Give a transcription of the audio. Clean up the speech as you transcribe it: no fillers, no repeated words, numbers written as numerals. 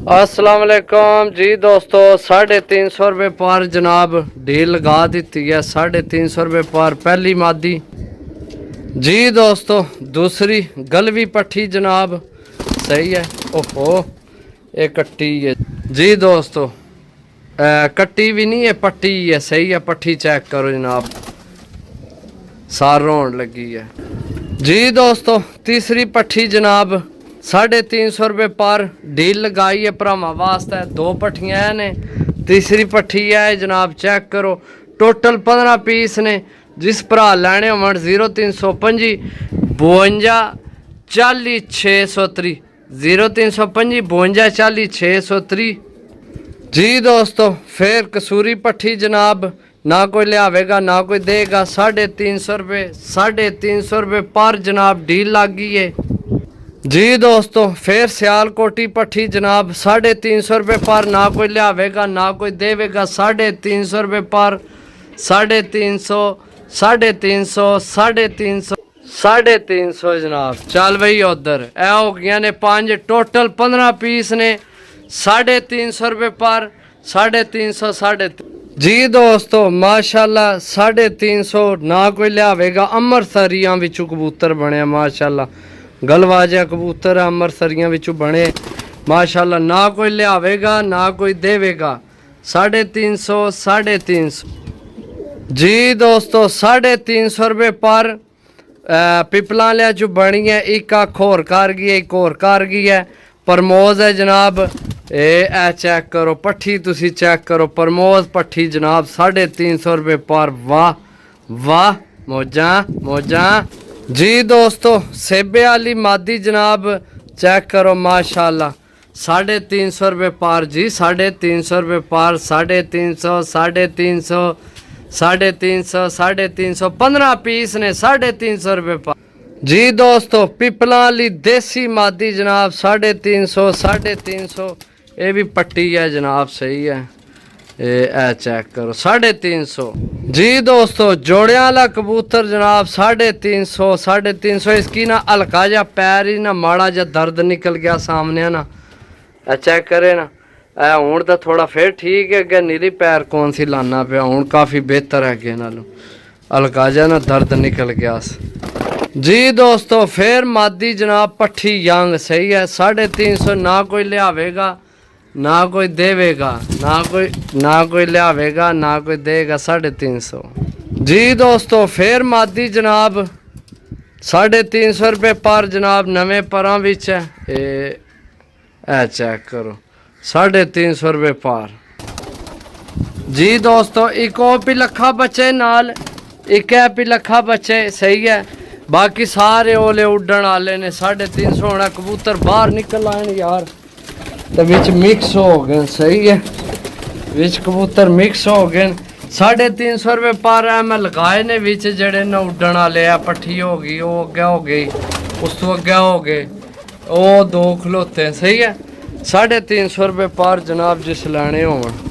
अस्सलाम वालेकुम जी दोस्तों, 350 रुपये पर जनाब डील लगा दी है। 350 रुपये पर पहली मादी जी दोस्तों। दूसरी गलवी पट्टी जनाब सही है। ओहो ये कट्टी है जी दोस्तों, कट्टी भी नहीं है पट्टी है, सही है। पट्टी चेक करो जनाब, सार रोन लगी है जी दोस्तों। तीसरी पट्टी जनाब 350 रुपये पर डील लगाई है भरावां वास्ते। दो पट्टियां ने, तीसरी पट्टी है जनाब, चेक करो। टोटल 15 पीस ने। जिस भरा लैने होवन 0325 52 40 630 0325 52 40 630 जी दोस्तों। फिर कसूरी पट्टी जनाब, ना कोई लियावेगा ना कोई देगा। 350 रुपये 350 रुपये पर जनाब डील लग गई है जी दोस्तों। फिर सियालकोटी पट्टी जनाब 350 रुपये पर, ना कोई लियावेगा ना कोई देवेगा। 350 रुपये पर, 350 350 350 350 जनाब। चल भाई उधर ए हो गया ने 5, टोटल 15 पीस ने। 350 रुपये पर, 350 350 जी दोस्तों माशाल्लाह। 350 ना कोई लियावेगा। अमृतसरियां विचों कबूतर बने माशाल्लाह, गलवाजा कबूतर अमृतसरियां विचों बने माशाल्लाह। ना कोई लियावेगा ना कोई देवेगा। 350 350 जी दोस्तों। 350 रुपये पर पिपला लिया जो बनी है। एक अख होर कर गई है, एक होर कर गई है। प्रमोद है जनाब, ए चेक करो पट्ठी, तुसी चेक करो प्रमोद पट्ठी जनाब। 350 रुपये पर। वाह वाह, मौजा मौजा जी दोस्तों। सेबे वाली मादी जनाब चेक करो माशाल्लाह। 350 रुपये पर जी, 350 रुपये पर। 350 350 350 350 15 पीस ने। 350 रुपये पर जी दोस्तों। पिपला वाली देसी मादी जनाब 350 350 ये भी पट्टी है जनाब, सही है। ए चेक करो 350 जी दोस्तों। जोड़िया वाला कबूतर जनाब 350 350। इसकी ना हल्का जा पैर ही ना माड़ा जा दर्द निकल गया सामने ना, चेक करे ना। हूँ तो थोड़ा फिर ठीक है, अगर नीली पैर कौन सी लाना पे, हूँ काफ़ी बेहतर है अगे नालों। हल्का जा ना दर्द निकल गया जी दोस्तों। फिर मादी जनाब पट्ठी यंग सही है। 350 ना कोई लियावेगा ना कोई देवेगा, ना कोई लियावेगा ना कोई देगा। 350 जी दोस्तों। फिर मादी जनाब 350 रुपये पर जनाब, नवे परां विच है। ए चेक करो 350 रुपये पर जी दोस्तों। एक और पिलखा बच्चे नाल, एक है पिलखा बच्चे सही है। बाकी सारे ओले उड़न वाले ने। 350 होना। कबूतर बाहर निकल आए यार, तो विच मिक्स हो गए, सही है। विच कबूतर मिक्स हो गए। 350 रुपये पर है। मैं लगाए ने विच जड़े न उड़न वाले आ। पट्ठी हो गई, वो अगे हो गई, उस तो अगे हो गए, वो दो खलोते हैं, सही है। 350 रुपये पर जनाब जिस लैने होवन।